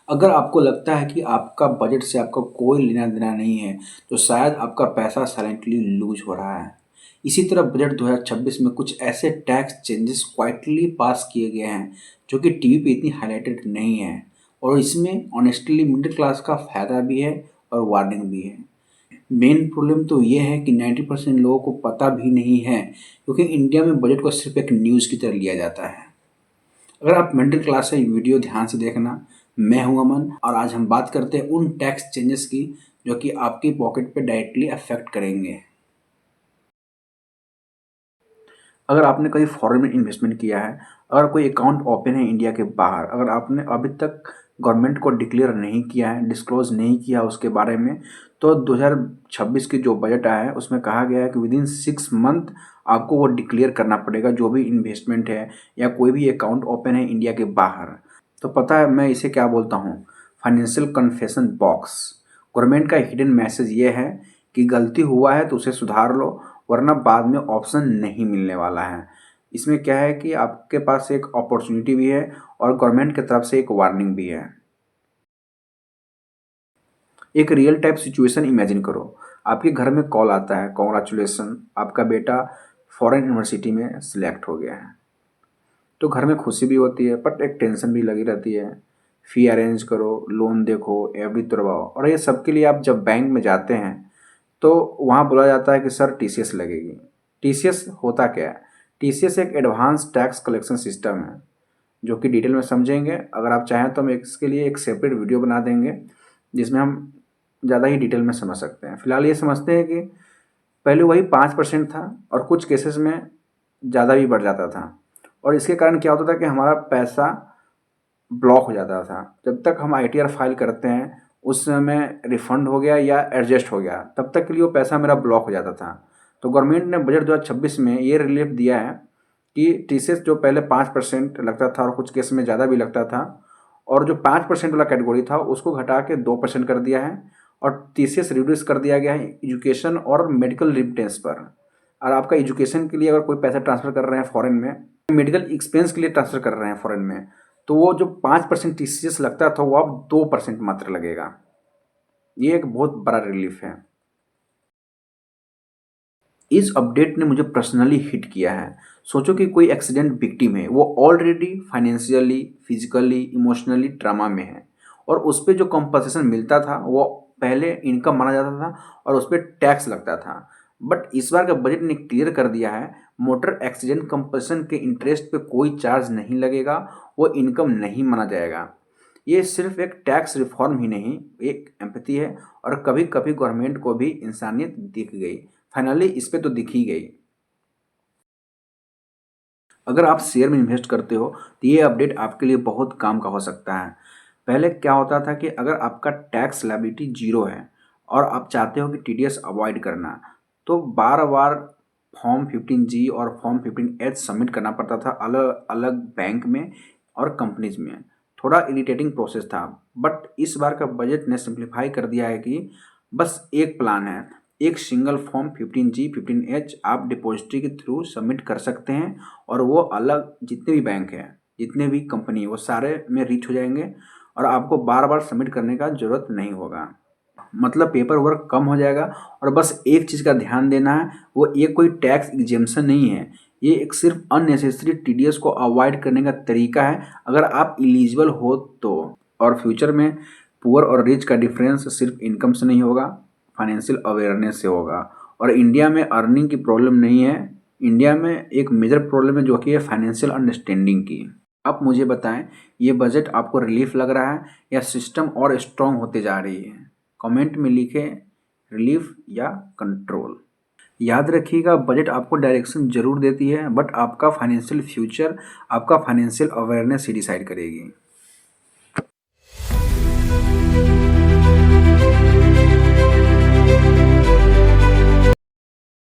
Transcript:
अगर आपको लगता है कि आपका बजट से आपका कोई लेना देना नहीं है, तो शायद आपका पैसा साइलेंटली लूज हो रहा है। इसी तरह बजट 2026 में कुछ ऐसे टैक्स चेंजेस क्वाइटली पास किए गए हैं जो कि टीवी पे इतनी हाईलाइटेड नहीं है, और इसमें ऑनेस्टली मिडिल क्लास का फायदा भी है और वार्निंग भी है। मेन प्रॉब्लम तो ये है कि 90% लोगों को पता भी नहीं है, क्योंकि इंडिया में बजट को सिर्फ एक न्यूज़ की तरह लिया जाता है। अगर आप मिडिल क्लास है, वीडियो ध्यान से देखना। मैं हूं अमन और आज हम बात करते हैं उन टैक्स चेंजेस की जो कि आपकी पॉकेट पे डायरेक्टली अफेक्ट करेंगे। अगर आपने कहीं फॉरेन में इन्वेस्टमेंट किया है, अगर कोई अकाउंट ओपन है इंडिया के बाहर, अगर आपने अभी तक गवर्नमेंट को डिक्लेयर नहीं किया है, डिस्क्लोज नहीं किया उसके बारे में, तो 2026 की जो बजट आया है उसमें कहा गया है कि विद इन 6 मंथ आपको वो डिक्लेयर करना पड़ेगा, जो भी इन्वेस्टमेंट है या कोई भी अकाउंट ओपन है इंडिया के बाहर। तो पता है मैं इसे क्या बोलता हूँ? Financial confession box. गवर्नमेंट का हिडन मैसेज ये है कि गलती हुआ है तो उसे सुधार लो, वरना बाद में ऑप्शन नहीं मिलने वाला है। इसमें क्या है कि आपके पास एक अपॉर्चुनिटी भी है और गवर्नमेंट की तरफ से एक वार्निंग भी है। एक रियल टाइप सिचुएशन इमेजिन करो। आपके घर में कॉल आता है, कॉन्ग्रेचुलेसन, आपका बेटा फॉरेन यूनिवर्सिटी में सिलेक्ट हो गया है। तो घर में खुशी भी होती है बट एक टेंशन भी लगी रहती है। फ़ी अरेंज करो, लोन देखो, एफडी तुड़वाओ, और ये सब के लिए आप जब बैंक में जाते हैं तो वहाँ बोला जाता है कि सर टीसीएस लगेगी। टीसीएस होता क्या है? टीसीएस एक एडवांस टैक्स कलेक्शन सिस्टम है जो कि डिटेल में समझेंगे। अगर आप चाहें तो हम इसके लिए एक सेपरेट वीडियो बना देंगे जिसमें हम ज़्यादा ही डिटेल में समझ सकते हैं। फिलहाल ये समझते हैं कि पहले वही 5% था और कुछ केसेस में ज़्यादा भी बढ़ जाता था, और इसके कारण क्या होता था कि हमारा पैसा ब्लॉक हो जाता था। जब तक हम आईटीआर फाइल करते हैं उस समय रिफंड हो गया या एडजस्ट हो गया, तब तक के लिए वो पैसा मेरा ब्लॉक हो जाता था। तो गवर्नमेंट ने बजट 2026 में ये रिलीफ दिया है कि टीसीएस जो पहले 5% लगता था और कुछ केस में ज़्यादा भी लगता था, और जो 5% वाला कैटेगरी था उसको घटा के 2% कर दिया है, और टीसीएस रिड्यूस कर दिया गया है एजुकेशन और मेडिकल रिमिटेंस पर। और आपका एजुकेशन के लिए अगर कोई पैसा ट्रांसफ़र कर रहे हैं फॉरेन में, मेडिकल एक्सपेंस के लिए ट्रांसफ़र कर रहे हैं फॉरेन में, तो वो जो 5% टीसीएस लगता था वो अब 2% मात्र लगेगा। ये एक बहुत बड़ा रिलीफ है। इस अपडेट ने मुझे पर्सनली हिट किया है। सोचो कि कोई एक्सीडेंट विक्टिम है, वो already financially, physically, emotionally trauma में है, और उस पर जो कंपनसेशन मिलता था वो पहले इनकम माना जाता था और उस पर टैक्स लगता था। बट इस बार का बजट ने क्लियर कर दिया है, मोटर एक्सीडेंट कंपनसेशन के इंटरेस्ट पे कोई चार्ज नहीं लगेगा, वो इनकम नहीं माना जाएगा। ये सिर्फ एक टैक्स रिफॉर्म ही नहीं, एक एम्पैथी है, और कभी कभी गवर्नमेंट को भी इंसानियत दिख गई। फाइनली इस पे तो दिख ही गई। अगर आप शेयर में इन्वेस्ट करते हो तो ये अपडेट आपके लिए बहुत काम का हो सकता है। पहले क्या होता था कि अगर आपका टैक्स लायबिलिटी जीरो है और आप चाहते हो कि टीडीएस अवॉइड करना, तो बार बार फॉर्म 15G और फॉर्म 15H सबमिट करना पड़ता था अलग अलग बैंक में और कंपनीज में। थोड़ा इरिटेटिंग प्रोसेस था, बट इस बार का बजट ने सिंप्लीफाई कर दिया है कि बस एक प्लान है, एक सिंगल फॉर्म 15G 15H आप डिपॉजिटरी के थ्रू सबमिट कर सकते हैं, और वो अलग जितने भी बैंक हैं, जितने भी कंपनी है, वो सारे में रीच हो जाएंगे और आपको बार बार सबमिट करने का ज़रूरत नहीं होगा। मतलब पेपर वर्क कम हो जाएगा। और बस एक चीज़ का ध्यान देना है, वो ये कोई टैक्स एग्जेम्पशन नहीं है, ये एक सिर्फ अननेसेसरी टीडीएस को अवॉइड करने का तरीका है अगर आप एलिजिबल हो तो। और फ्यूचर में पुअर और रिच का डिफरेंस सिर्फ इनकम से नहीं होगा, फाइनेंशियल अवेयरनेस से होगा। और इंडिया में अर्निंग की प्रॉब्लम नहीं है, इंडिया में एक मेजर प्रॉब्लम है जो कि है फाइनेंशियल अंडरस्टैंडिंग की। आप मुझे बताएं, ये बजट आपको रिलीफ लग रहा है या सिस्टम और स्ट्रॉन्ग होते जा रही है? कमेंट में लिखें रिलीफ या कंट्रोल। याद रखिएगा, बजट आपको डायरेक्शन जरूर देती है, बट आपका फाइनेंशियल फ्यूचर, आपका फाइनेंशियल अवेयरनेस ही डिसाइड करेगी।